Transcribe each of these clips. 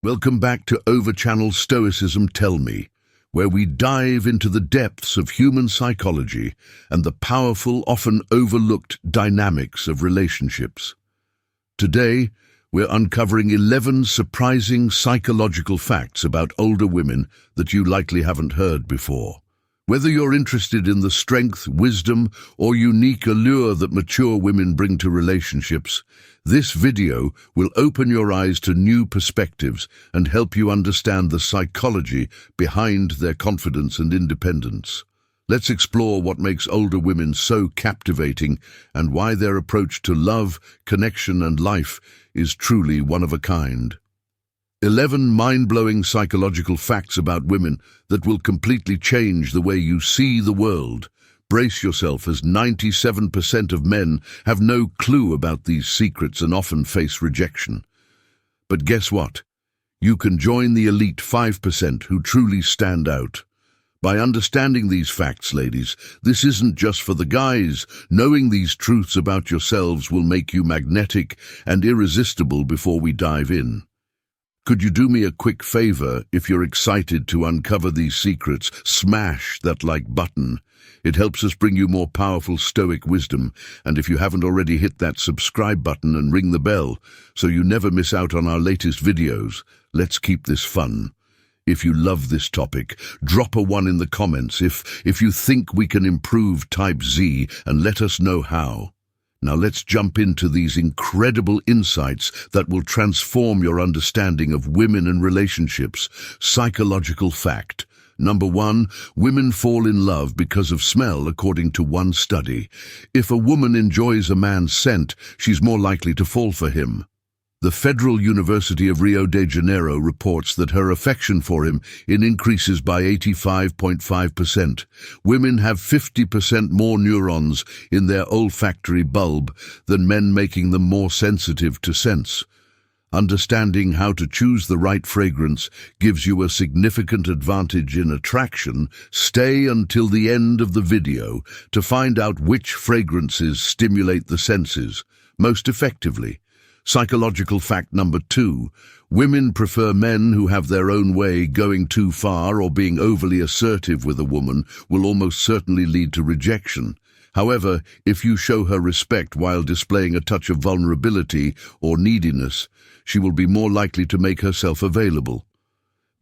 Welcome back to Overchannel Stoicism Tell Me, where we dive into the depths of human psychology and the powerful, often overlooked dynamics of relationships. Today, we're uncovering 11 surprising psychological facts about older women that you likely haven't heard before. Whether you're interested in the strength, wisdom, or unique allure that mature women bring to relationships, this video will open your eyes to new perspectives and help you understand the psychology behind their confidence and independence. Let's explore what makes older women so captivating and why their approach to love, connection, and life is truly one of a kind. 11 mind-blowing psychological facts about women that will completely change the way you see the world. Brace yourself, as 97% of men have no clue about these secrets and often face rejection. But guess what? You can join the elite 5% who truly stand out. By understanding these facts, ladies, this isn't just for the guys. Knowing these truths about yourselves will make you magnetic and irresistible before we dive in. Could you do me a quick favor? If you're excited to uncover these secrets, smash that like button. It helps us bring you more powerful Stoic wisdom, and if you haven't already, hit that subscribe button and ring the bell so you never miss out on our latest videos. Let's keep this fun. If you love this topic, drop a 1 in the comments. If you think we can improve, type Z and let us know how. Now let's jump into these incredible insights that will transform your understanding of women and relationships. Psychological fact. Number 1, women fall in love because of smell, according to one study. If a woman enjoys a man's scent, she's more likely to fall for him. The Federal University of Rio de Janeiro reports that her affection for him increases by 85.5%. Women have 50% more neurons in their olfactory bulb than men, making them more sensitive to scents. Understanding how to choose the right fragrance gives you a significant advantage in attraction. Stay until the end of the video to find out which fragrances stimulate the senses most effectively. Psychological fact number 2, women prefer men who have their own way. Going too far or being overly assertive with a woman will almost certainly lead to rejection. However, if you show her respect while displaying a touch of vulnerability or neediness, she will be more likely to make herself available.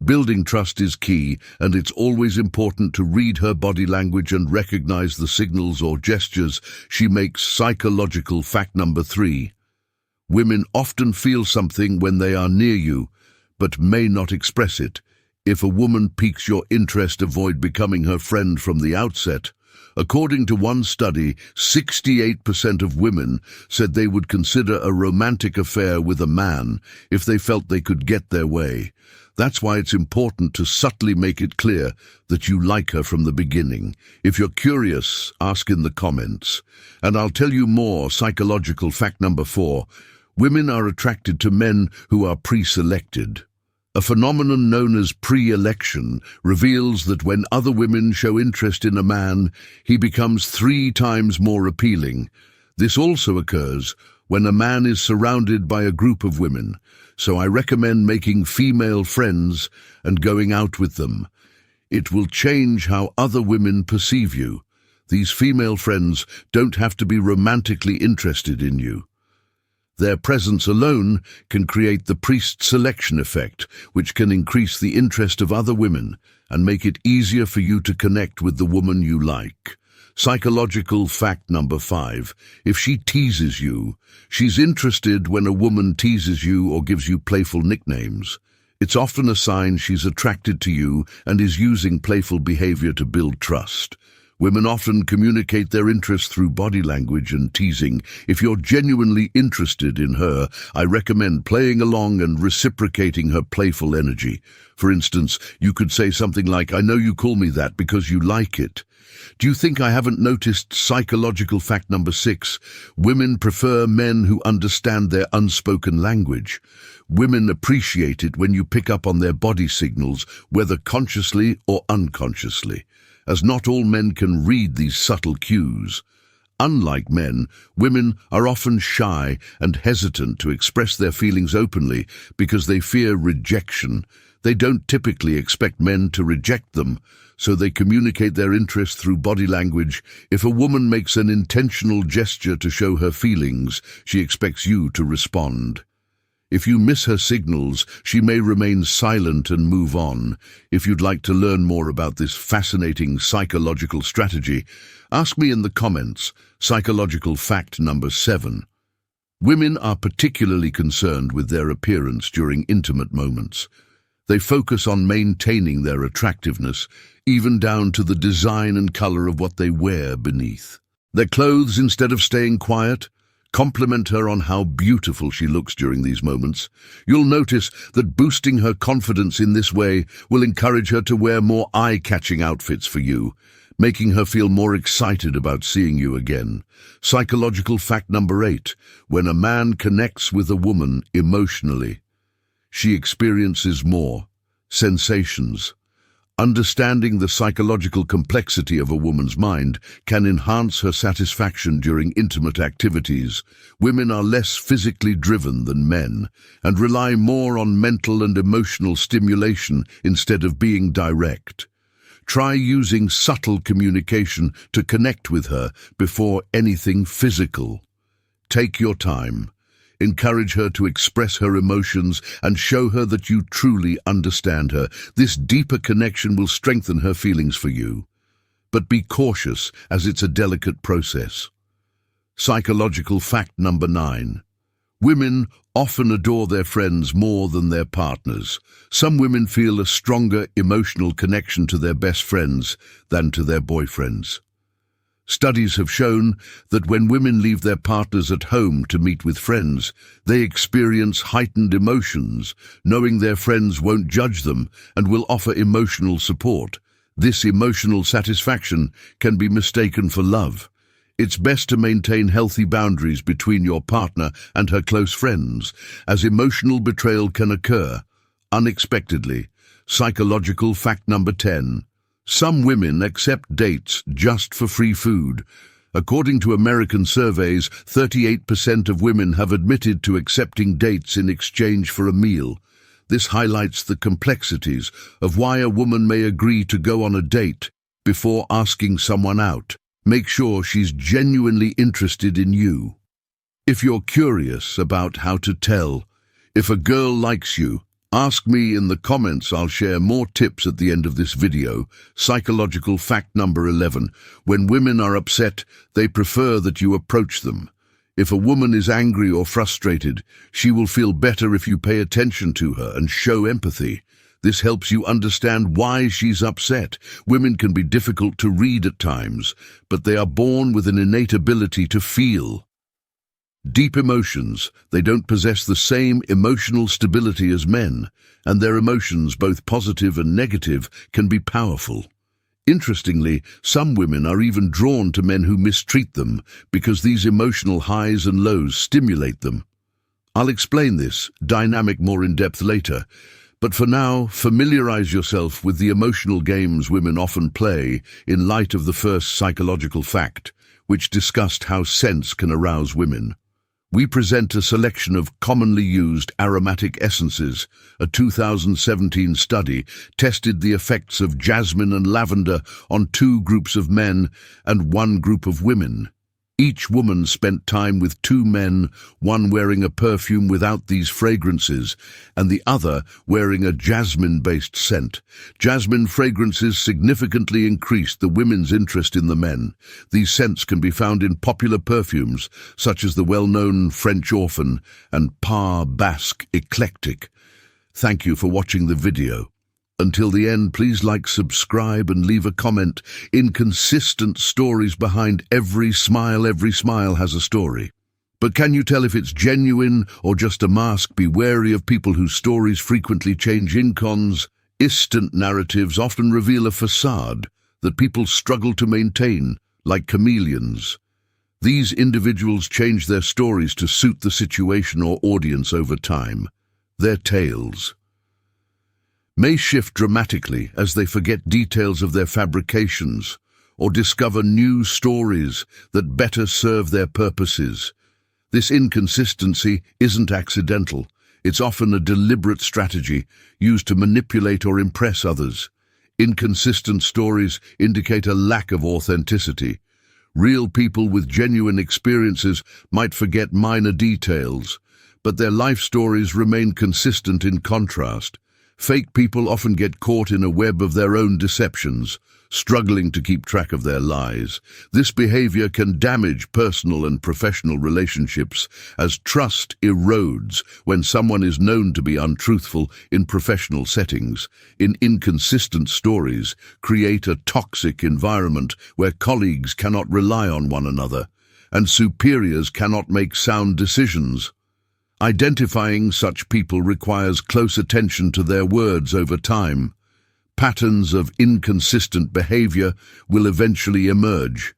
Building trust is key, and it's always important to read her body language and recognize the signals or gestures she makes. Psychological fact number 3. Women often feel something when they are near you, but may not express it. If a woman piques your interest, avoid becoming her friend from the outset. According to one study, 68% of women said they would consider a romantic affair with a man if they felt they could get their way. That's why it's important to subtly make it clear that you like her from the beginning. If you're curious, ask in the comments, and I'll tell you more. Psychological fact number 4. Women are attracted to men who are pre-selected. A phenomenon known as pre-election reveals that when other women show interest in a man, he becomes 3 times more appealing. This also occurs when a man is surrounded by a group of women, so I recommend making female friends and going out with them. It will change how other women perceive you. These female friends don't have to be romantically interested in you. Their presence alone can create the pre-selection effect, which can increase the interest of other women and make it easier for you to connect with the woman you like. Psychological fact number 5. If she teases you, she's interested. When a woman teases you or gives you playful nicknames, it's often a sign she's attracted to you and is using playful behavior to build trust. Women often communicate their interest through body language and teasing. If you're genuinely interested in her, I recommend playing along and reciprocating her playful energy. For instance, you could say something like, "I know you call me that because you like it. Do you think I haven't noticed?" Psychological fact number 6. Women prefer men who understand their unspoken language. Women appreciate it when you pick up on their body signals, whether consciously or unconsciously, as not all men can read these subtle cues. Unlike men, women are often shy and hesitant to express their feelings openly because they fear rejection. They don't typically expect men to reject them, so they communicate their interest through body language. If a woman makes an intentional gesture to show her feelings, she expects you to respond. If you miss her signals, she may remain silent and move on. If you'd like to learn more about this fascinating psychological strategy, ask me in the comments. Psychological fact number 7. Women are particularly concerned with their appearance during intimate moments. They focus on maintaining their attractiveness, even down to the design and color of what they wear beneath. Their clothes, instead of staying quiet, compliment her on how beautiful she looks during these moments. You'll notice that boosting her confidence in this way will encourage her to wear more eye-catching outfits for you, making her feel more excited about seeing you again. Psychological fact number 8. When a man connects with a woman emotionally, she experiences more sensations. Understanding the psychological complexity of a woman's mind can enhance her satisfaction during intimate activities. Women are less physically driven than men and rely more on mental and emotional stimulation instead of being direct. Try using subtle communication to connect with her before anything physical. Take your time. Encourage her to express her emotions and show her that you truly understand her. This deeper connection will strengthen her feelings for you. But be cautious, as it's a delicate process. Psychological fact number 9. Women often adore their friends more than their partners. Some women feel a stronger emotional connection to their best friends than to their boyfriends. Studies have shown that when women leave their partners at home to meet with friends, they experience heightened emotions, knowing their friends won't judge them and will offer emotional support. This emotional satisfaction can be mistaken for love. It's best to maintain healthy boundaries between your partner and her close friends, as emotional betrayal can occur unexpectedly. Psychological fact number 10. Some women accept dates just for free food. According to American surveys, 38% of women have admitted to accepting dates in exchange for a meal. This highlights the complexities of why a woman may agree to go on a date before asking someone out. Make sure she's genuinely interested in you. If you're curious about how to tell if a girl likes you, ask me in the comments. I'll share more tips at the end of this video. Psychological fact number 11. When women are upset, they prefer that you approach them. If a woman is angry or frustrated, she will feel better if you pay attention to her and show empathy. This helps you understand why she's upset. Women can be difficult to read at times, but they are born with an innate ability to feel deep emotions. They don't possess the same emotional stability as men, and their emotions, both positive and negative, can be powerful. Interestingly, some women are even drawn to men who mistreat them because these emotional highs and lows stimulate them. I'll explain this dynamic more in depth later, but for now, familiarize yourself with the emotional games women often play in light of the first psychological fact, which discussed how scents can arouse women. We present a selection of commonly used aromatic essences. A 2017 study tested the effects of jasmine and lavender on 2 groups of men and 1 group of women. Each woman spent time with 2 men, one wearing a perfume without these fragrances, and the other wearing a jasmine-based scent. Jasmine fragrances significantly increased the women's interest in the men. These scents can be found in popular perfumes, such as the well-known French Orphan and Pas Basque Eclectic. Thank you for watching the video. Until the end, please like, subscribe, and leave a comment. Inconsistent stories behind every smile has a story. But can you tell if it's genuine or just a mask? Be wary of people whose stories frequently change. Inconsistent narratives often reveal a facade that people struggle to maintain, like chameleons. These individuals change their stories to suit the situation or audience over time. Their tales may shift dramatically as they forget details of their fabrications or discover new stories that better serve their purposes. This inconsistency isn't accidental. It's often a deliberate strategy used to manipulate or impress others. Inconsistent stories indicate a lack of authenticity. Real people with genuine experiences might forget minor details, but their life stories remain consistent in contrast. Fake people often get caught in a web of their own deceptions, struggling to keep track of their lies. This behavior can damage personal and professional relationships as trust erodes when someone is known to be untruthful in professional settings. Inconsistent stories create a toxic environment where colleagues cannot rely on one another and superiors cannot make sound decisions. Identifying such people requires close attention to their words over time. Patterns of inconsistent behavior will eventually emerge.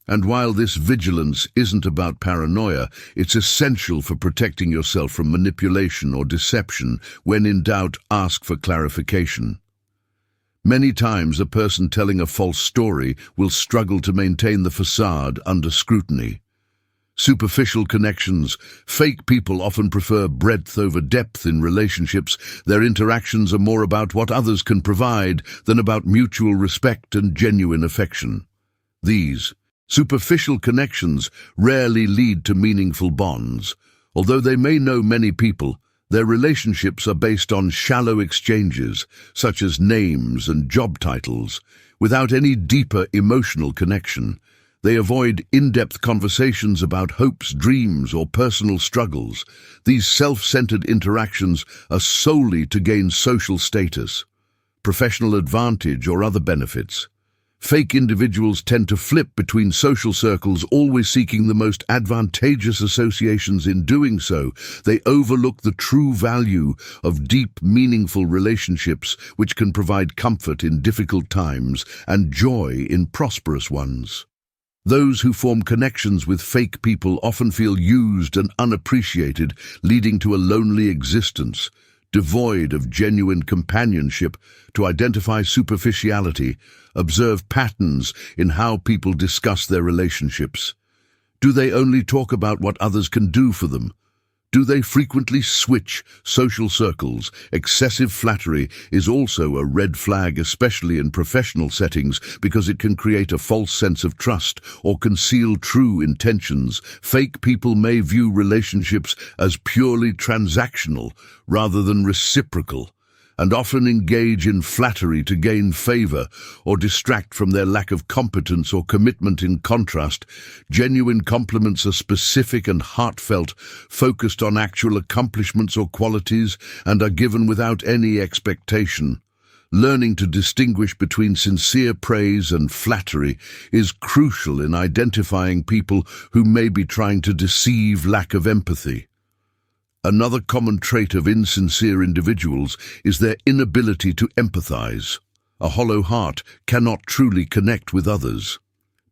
And while this vigilance isn't about paranoia, it's essential for protecting yourself from manipulation or deception. When in doubt, ask for clarification. Many times, a person telling a false story will struggle to maintain the facade under scrutiny. Superficial connections. Fake people often prefer breadth over depth in relationships. Their interactions are more about what others can provide than about mutual respect and genuine affection. These superficial connections rarely lead to meaningful bonds. Although they may know many people, their relationships are based on shallow exchanges, such as names and job titles, without any deeper emotional connection. They avoid in-depth conversations about hopes, dreams, or personal struggles. These self-centered interactions are solely to gain social status, professional advantage, or other benefits. Fake individuals tend to flip between social circles, always seeking the most advantageous associations. In doing so, they overlook the true value of deep, meaningful relationships, which can provide comfort in difficult times and joy in prosperous ones. Those who form connections with fake people often feel used and unappreciated, leading to a lonely existence, devoid of genuine companionship. To identify superficiality, observe patterns in how people discuss their relationships. Do they only talk about what others can do for them? Do they frequently switch social circles? Excessive flattery is also a red flag, especially in professional settings, because it can create a false sense of trust or conceal true intentions. Fake people may view relationships as purely transactional rather than reciprocal, and often engage in flattery to gain favor or distract from their lack of competence or commitment. In contrast, genuine compliments are specific and heartfelt, focused on actual accomplishments or qualities, and are given without any expectation. Learning to distinguish between sincere praise and flattery is crucial in identifying people who may be trying to deceive. Lack of empathy. Another common trait of insincere individuals is their inability to empathize. A hollow heart cannot truly connect with others.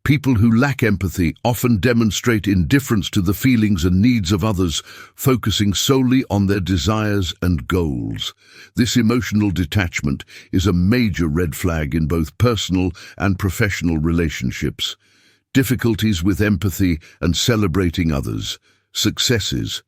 People who lack empathy often demonstrate indifference to the feelings and needs of others, focusing solely on their desires and goals. This emotional detachment is a major red flag in both personal and professional relationships. Difficulties with empathy and celebrating others' successes.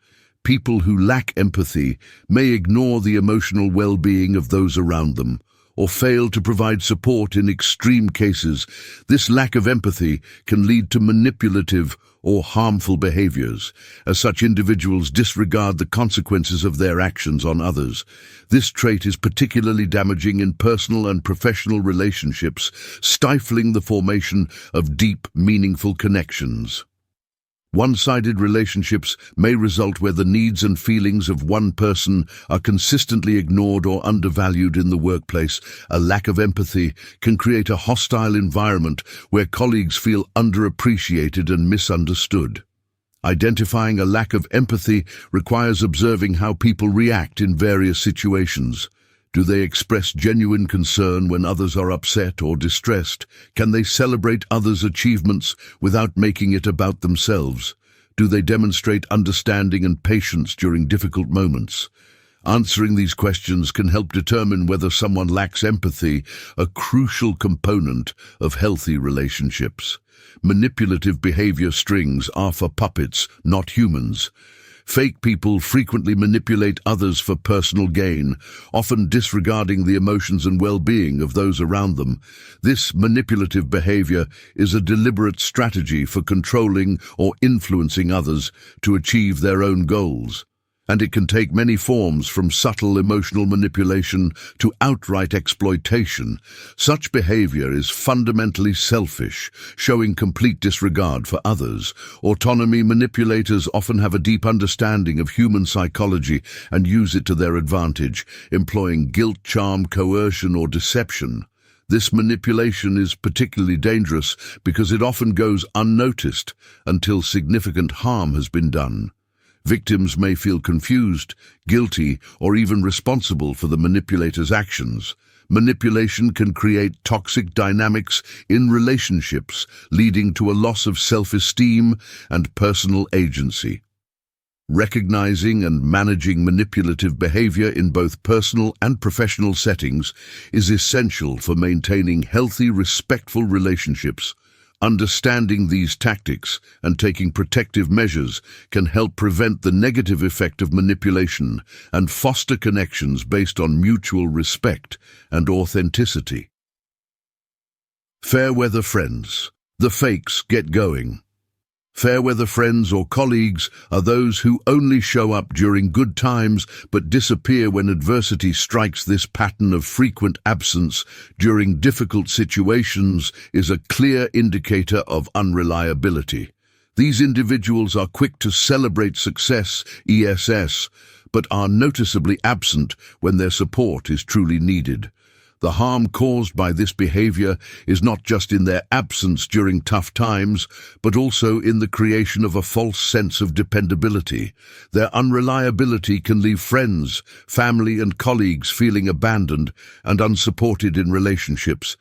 People who lack empathy may ignore the emotional well-being of those around them, or fail to provide support in extreme cases. This lack of empathy can lead to manipulative or harmful behaviors, as such individuals disregard the consequences of their actions on others. This trait is particularly damaging in personal and professional relationships, stifling the formation of deep, meaningful connections. One-sided relationships may result where the needs and feelings of one person are consistently ignored or undervalued. In the workplace, a lack of empathy can create a hostile environment where colleagues feel underappreciated and misunderstood. Identifying a lack of empathy requires observing how people react in various situations. Do they express genuine concern when others are upset or distressed? Can they celebrate others' achievements without making it about themselves? Do they demonstrate understanding and patience during difficult moments? Answering these questions can help determine whether someone lacks empathy, a crucial component of healthy relationships. Manipulative behavior strings are for puppets, not humans. Fake people frequently manipulate others for personal gain, often disregarding the emotions and well-being of those around them. This manipulative behavior is a deliberate strategy for controlling or influencing others to achieve their own goals. And it can take many forms, from subtle emotional manipulation to outright exploitation. Such behavior is fundamentally selfish, showing complete disregard for others. Autonomy manipulators often have a deep understanding of human psychology and use it to their advantage, employing guilt, charm, coercion, or deception. This manipulation is particularly dangerous because it often goes unnoticed until significant harm has been done. Victims may feel confused, guilty, or even responsible for the manipulator's actions. Manipulation can create toxic dynamics in relationships, leading to a loss of self-esteem and personal agency. Recognizing and managing manipulative behavior in both personal and professional settings is essential for maintaining healthy, respectful relationships. Understanding these tactics and taking protective measures can help prevent the negative effect of manipulation and foster connections based on mutual respect and authenticity. Fair-weather friends. The fakes get going. Fair-weather friends or colleagues are those who only show up during good times but disappear when adversity strikes. This pattern of frequent absence during difficult situations is a clear indicator of unreliability. These individuals are quick to celebrate success, ESS, but are noticeably absent when their support is truly needed. The harm caused by this behavior is not just in their absence during tough times, but also in the creation of a false sense of dependability. Their unreliability can leave friends, family, and colleagues feeling abandoned and unsupported in relationships.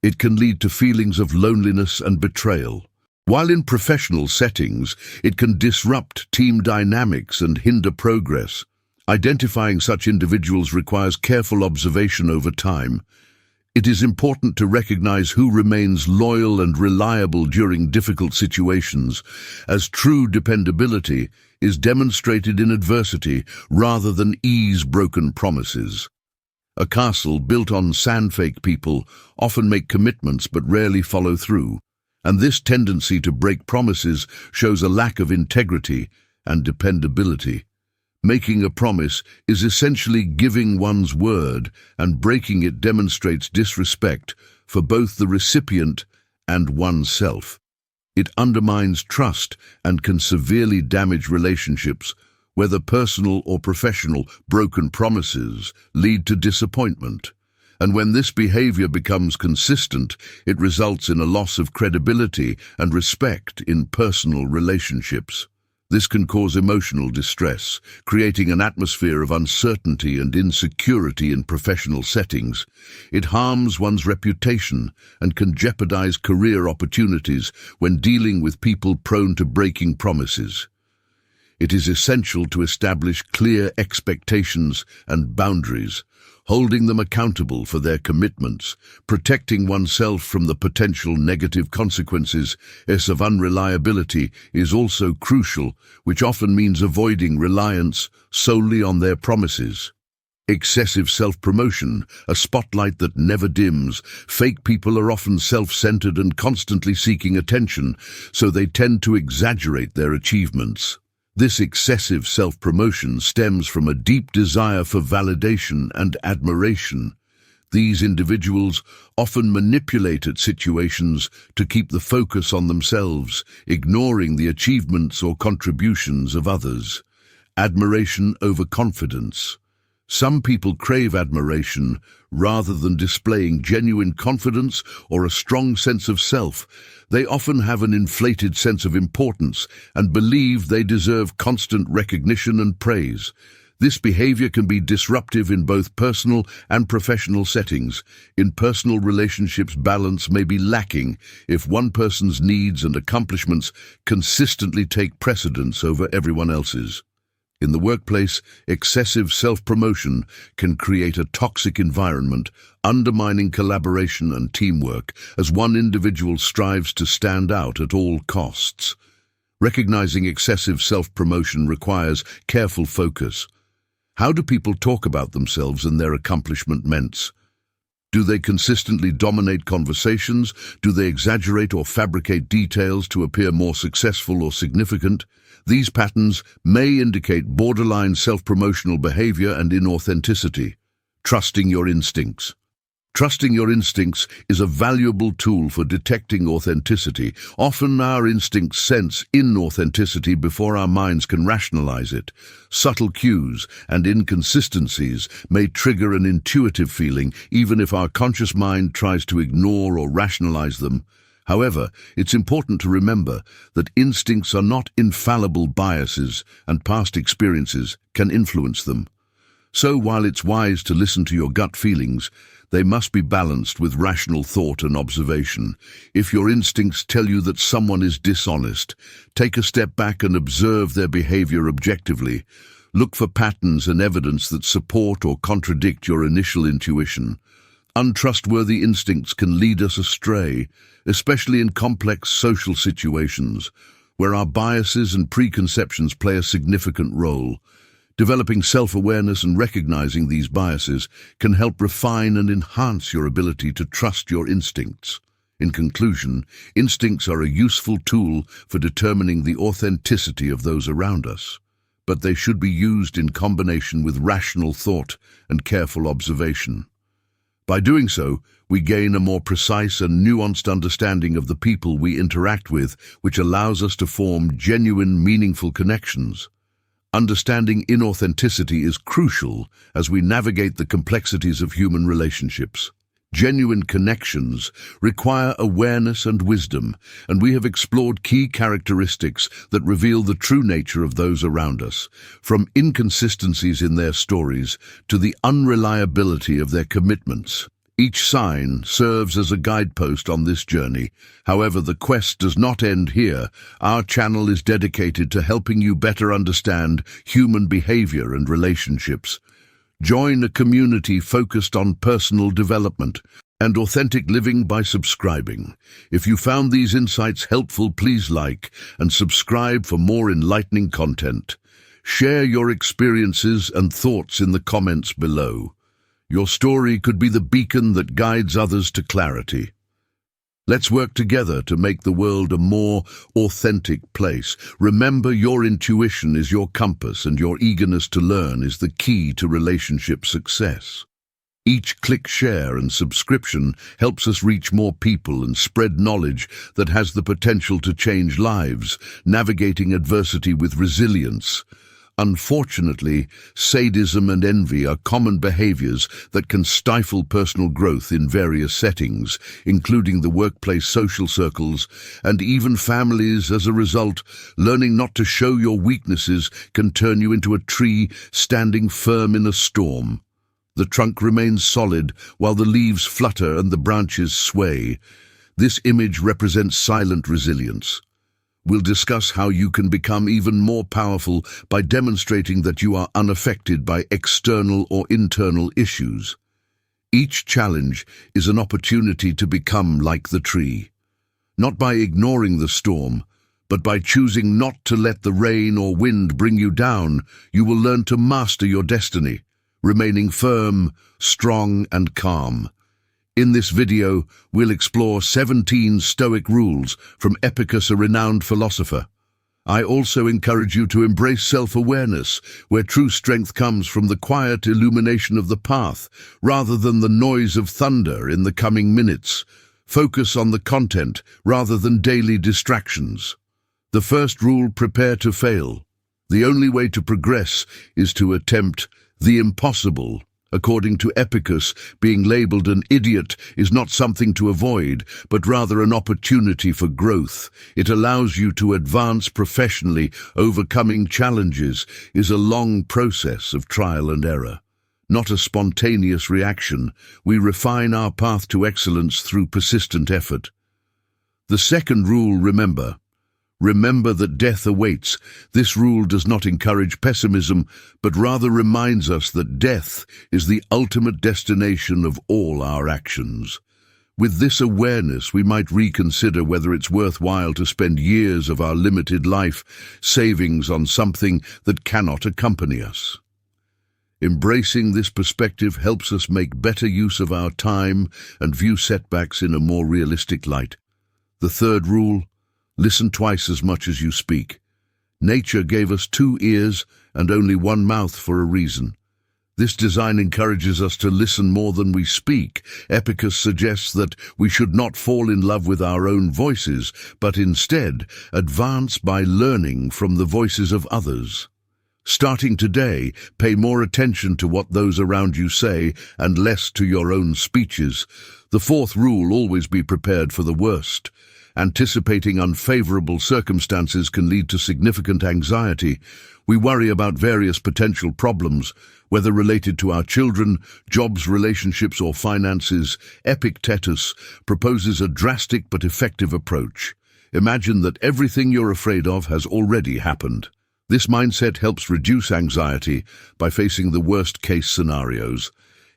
It can lead to feelings of loneliness and betrayal. While in professional settings, it can disrupt team dynamics and hinder progress. Identifying such individuals requires careful observation over time. It is important to recognize who remains loyal and reliable during difficult situations, as true dependability is demonstrated in adversity rather than ease-broken promises. A castle built on sand-fake people often make commitments but rarely follow through, and this tendency to break promises shows a lack of integrity and dependability. Making a promise is essentially giving one's word, and breaking it demonstrates disrespect for both the recipient and oneself. It undermines trust and can severely damage relationships, whether personal or professional. Broken promises lead to disappointment, and when this behavior becomes consistent, it results in a loss of credibility and respect in personal relationships. This can cause emotional distress, creating an atmosphere of uncertainty and insecurity in professional settings. It harms one's reputation and can jeopardize career opportunities when dealing with people prone to breaking promises. It is essential to establish clear expectations and boundaries, holding them accountable for their commitments. Protecting oneself from the potential negative consequences of unreliability is also crucial, which often means avoiding reliance solely on their promises. Excessive self-promotion, a spotlight that never dims. Fake people are often self-centered and constantly seeking attention, so they tend to exaggerate their achievements. This excessive self-promotion stems from a deep desire for validation and admiration. These individuals often manipulate situations to keep the focus on themselves, ignoring the achievements or contributions of others. Admiration over confidence. Some people crave admiration rather than displaying genuine confidence or a strong sense of self. They often have an inflated sense of importance and believe they deserve constant recognition and praise. This behavior can be disruptive in both personal and professional settings. In personal relationships, balance may be lacking if one person's needs and accomplishments consistently take precedence over everyone else's. In the workplace, excessive self-promotion can create a toxic environment, undermining collaboration and teamwork as one individual strives to stand out at all costs. Recognizing excessive self-promotion requires careful focus. How do people talk about themselves and their accomplishments? Do they consistently dominate conversations? Do they exaggerate or fabricate details to appear more successful or significant? These patterns may indicate borderline self-promotional behavior and inauthenticity. Trusting your instincts. Trusting your instincts is a valuable tool for detecting authenticity. Often our instincts sense inauthenticity before our minds can rationalize it. Subtle cues and inconsistencies may trigger an intuitive feeling, even if our conscious mind tries to ignore or rationalize them. However, it's important to remember that instincts are not infallible biases, and past experiences can influence them. So while it's wise to listen to your gut feelings, they must be balanced with rational thought and observation. If your instincts tell you that someone is dishonest, take a step back and observe their behavior objectively. Look for patterns and evidence that support or contradict your initial intuition. Untrustworthy instincts can lead us astray, especially in complex social situations, where our biases and preconceptions play a significant role. Developing self-awareness and recognizing these biases can help refine and enhance your ability to trust your instincts. In conclusion, instincts are a useful tool for determining the authenticity of those around us, but they should be used in combination with rational thought and careful observation. By doing so, we gain a more precise and nuanced understanding of the people we interact with, which allows us to form genuine, meaningful connections. Understanding inauthenticity is crucial as we navigate the complexities of human relationships. Genuine connections require awareness and wisdom, and we have explored key characteristics that reveal the true nature of those around us, from inconsistencies in their stories to the unreliability of their commitments. Each sign serves as a guidepost on this journey. However, the quest does not end here. Our channel is dedicated to helping you better understand human behavior and relationships. Join a community focused on personal development and authentic living by subscribing. If you found these insights helpful, please like and subscribe for more enlightening content. Share your experiences and thoughts in the comments below. Your story could be the beacon that guides others to clarity. Let's work together to make the world a more authentic place. Remember, your intuition is your compass, and your eagerness to learn is the key to relationship success. Each click, share, and subscription helps us reach more people and spread knowledge that has the potential to change lives, navigating adversity with resilience. Unfortunately, sadism and envy are common behaviors that can stifle personal growth in various settings, including the workplace, social circles, and even families. As a result, learning not to show your weaknesses can turn you into a tree standing firm in a storm. The trunk remains solid while the leaves flutter and the branches sway. This image represents silent resilience. We'll discuss how you can become even more powerful by demonstrating that you are unaffected by external or internal issues. Each challenge is an opportunity to become like the tree, not by ignoring the storm, but by choosing not to let the rain or wind bring you down. You will learn to master your destiny, remaining firm, strong, and calm. In this video, we'll explore 17 Stoic rules from Epicurus, a renowned philosopher. I also encourage you to embrace self-awareness, where true strength comes from the quiet illumination of the path, rather than the noise of thunder in the coming minutes. Focus on the content rather than daily distractions. The first rule: prepare to fail. The only way to progress is to attempt the impossible. According to Epicurus, being labeled an idiot is not something to avoid, but rather an opportunity for growth. It allows you to advance professionally. Overcoming challenges is a long process of trial and error, not a spontaneous reaction. We refine our path to excellence through persistent effort. The second rule: remember, Remember that death awaits. This rule does not encourage pessimism, but rather reminds us that death is the ultimate destination of all our actions. With this awareness, we might reconsider whether it's worthwhile to spend years of our limited life savings on something that cannot accompany us. Embracing this perspective helps us make better use of our time and view setbacks in a more realistic light. The third rule: listen twice as much as you speak. Nature gave us 2 ears and only 1 mouth for a reason. This design encourages us to listen more than we speak. Epicus suggests that we should not fall in love with our own voices, but instead advance by learning from the voices of others. Starting today, pay more attention to what those around you say and less to your own speeches. The fourth rule: always be prepared for the worst. Anticipating unfavorable circumstances can lead to significant anxiety. We worry about various potential problems, whether related to our children, jobs, relationships, or finances. Epictetus proposes a drastic but effective approach. Imagine that everything you're afraid of has already happened. This mindset helps reduce anxiety by facing the worst-case scenarios.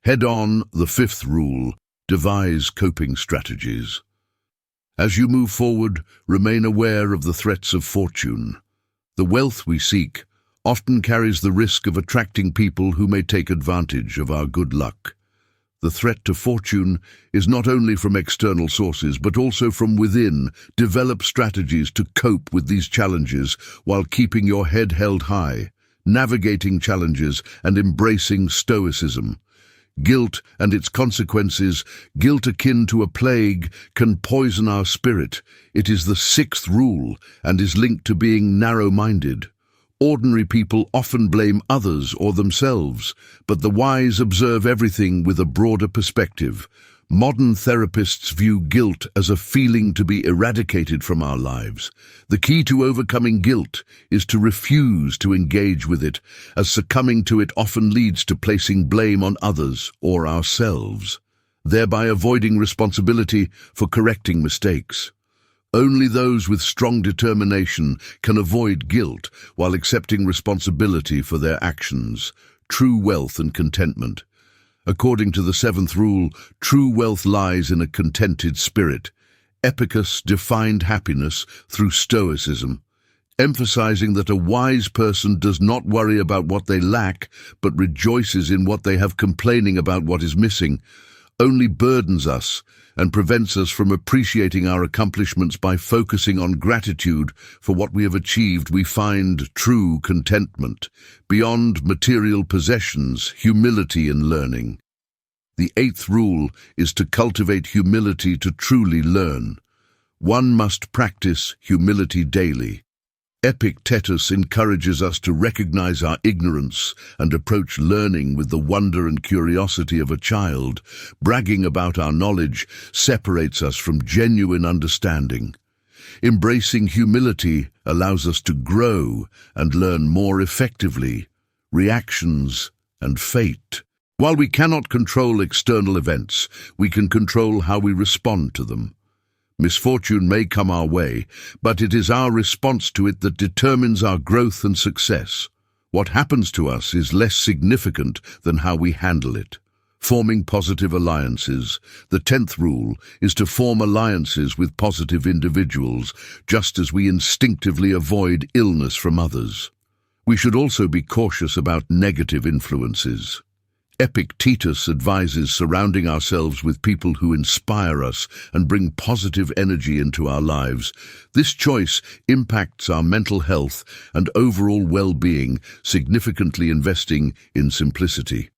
Head on. The fifth rule: devise coping strategies. As you move forward, remain aware of the threats of fortune. The wealth we seek often carries the risk of attracting people who may take advantage of our good luck. The threat to fortune is not only from external sources, but also from within. Develop strategies to cope with these challenges while keeping your head held high, navigating challenges and embracing Stoicism. Guilt and its consequences. Guilt, akin to a plague, can poison our spirit. It is the sixth rule and is linked to being narrow-minded. Ordinary people often blame others or themselves, but the wise observe everything with a broader perspective. Modern therapists view guilt as a feeling to be eradicated from our lives. The key to overcoming guilt is to refuse to engage with it, as succumbing to it often leads to placing blame on others or ourselves, thereby avoiding responsibility for correcting mistakes. Only those with strong determination can avoid guilt while accepting responsibility for their actions. True wealth and contentment. According to the seventh rule, true wealth lies in a contented spirit. Epicus defined happiness through Stoicism, emphasizing that a wise person does not worry about what they lack, but rejoices in what they have. Complaining about what is missing only burdens us and prevents us from appreciating our accomplishments. By focusing on gratitude for what we have achieved, we find true contentment. Beyond material possessions, humility in learning. The eighth rule is to cultivate humility to truly learn. One must practice humility daily. Epictetus encourages us to recognize our ignorance and approach learning with the wonder and curiosity of a child. Bragging about our knowledge separates us from genuine understanding. Embracing humility allows us to grow and learn more effectively. Reactions and fate. While we cannot control external events, we can control how we respond to them. Misfortune may come our way, but it is our response to it that determines our growth and success. What happens to us is less significant than how we handle it. Forming positive alliances. The 10th rule is to form alliances with positive individuals, just as we instinctively avoid illness from others. We should also be cautious about negative influences. Epictetus advises surrounding ourselves with people who inspire us and bring positive energy into our lives. This choice impacts our mental health and overall well-being, significantly investing in simplicity.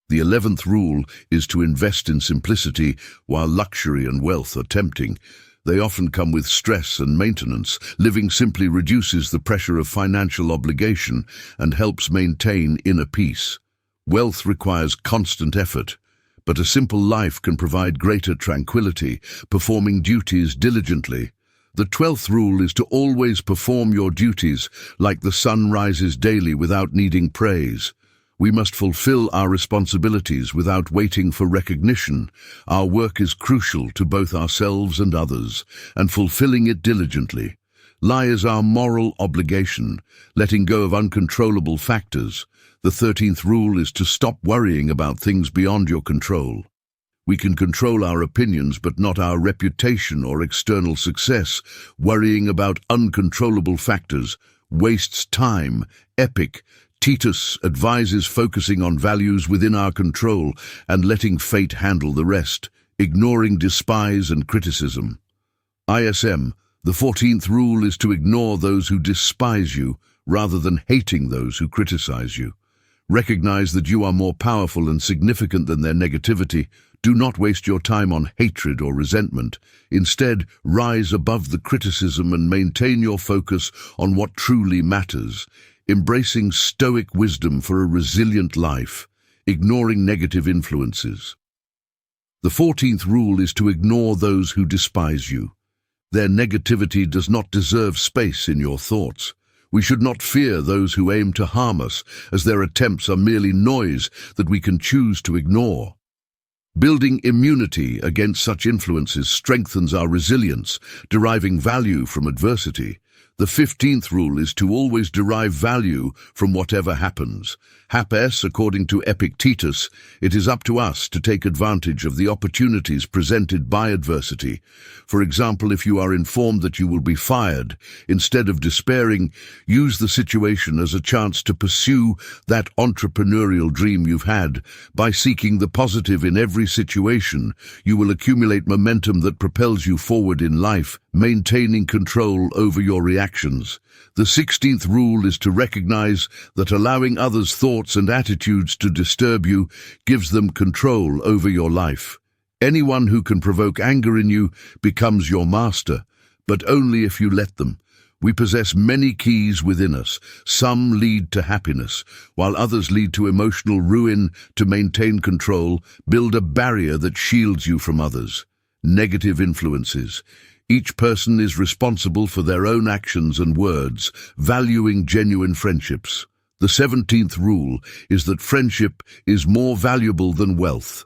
The 11th rule is to invest in simplicity. While luxury and wealth are tempting, they often come with stress and maintenance. Living simply reduces the pressure of financial obligation and helps maintain inner peace. Wealth requires constant effort, but a simple life can provide greater tranquility. Performing duties diligently. The 12th rule is to always perform your duties, like the sun rises daily without needing praise. We must fulfill our responsibilities without waiting for recognition. Our work is crucial to both ourselves and others, and fulfilling it diligently Lie is our moral obligation, letting go of uncontrollable factors. The 13th rule is to stop worrying about things beyond your control. We can control our opinions, but not our reputation or external success. Worrying about uncontrollable factors wastes time. Epictetus advises focusing on values within our control and letting fate handle the rest, ignoring despise and criticism. ISM, the 14th rule is to ignore those who despise you rather than hating those who criticize you. Recognize that you are more powerful and significant than their negativity. Do not waste your time on hatred or resentment. Instead, rise above the criticism and maintain your focus on what truly matters. Embracing Stoic wisdom for a resilient life, ignoring negative influences. The 14th rule is to ignore those who despise you. Their negativity does not deserve space in your thoughts. We should not fear those who aim to harm us, as their attempts are merely noise that we can choose to ignore. Building immunity against such influences strengthens our resilience, deriving value from adversity. The 15th rule is to always derive value from whatever happens. Hapes, according to Epictetus, it is up to us to take advantage of the opportunities presented by adversity. For example, if you are informed that you will be fired, instead of despairing, use the situation as a chance to pursue that entrepreneurial dream you've had. By seeking the positive in every situation, you will accumulate momentum that propels you forward in life, maintaining control over your reactions. The 16th rule is to recognize that allowing others' thoughts and attitudes to disturb you gives them control over your life. Anyone who can provoke anger in you becomes your master, but only if you let them. We possess many keys within us. Some lead to happiness, while others lead to emotional ruin. To maintain control, build a barrier that shields you from others. Negative influences. Each person is responsible for their own actions and words, valuing genuine friendships. The 17th rule is that friendship is more valuable than wealth.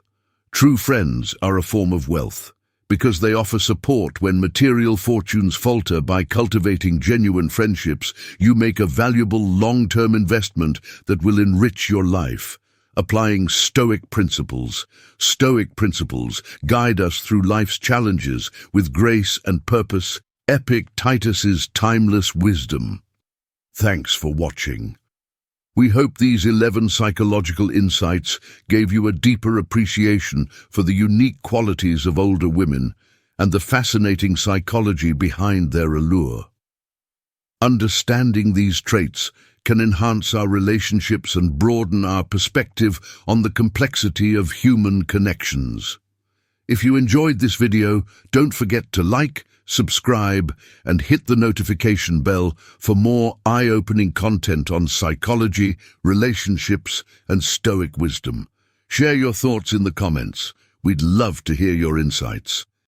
True friends are a form of wealth, because they offer support when material fortunes falter. By cultivating genuine friendships, you make a valuable long-term investment that will enrich your life. Applying Stoic principles. Stoic principles guide us through life's challenges with grace and purpose. Epictetus's timeless wisdom. Thanks for watching. We hope these 11 psychological insights gave you a deeper appreciation for the unique qualities of older women and the fascinating psychology behind their allure. Understanding these traits can enhance our relationships and broaden our perspective on the complexity of human connections. If you enjoyed this video, don't forget to like, subscribe, and hit the notification bell for more eye-opening content on psychology, relationships, and Stoic wisdom. Share your thoughts in the comments. We'd love to hear your insights.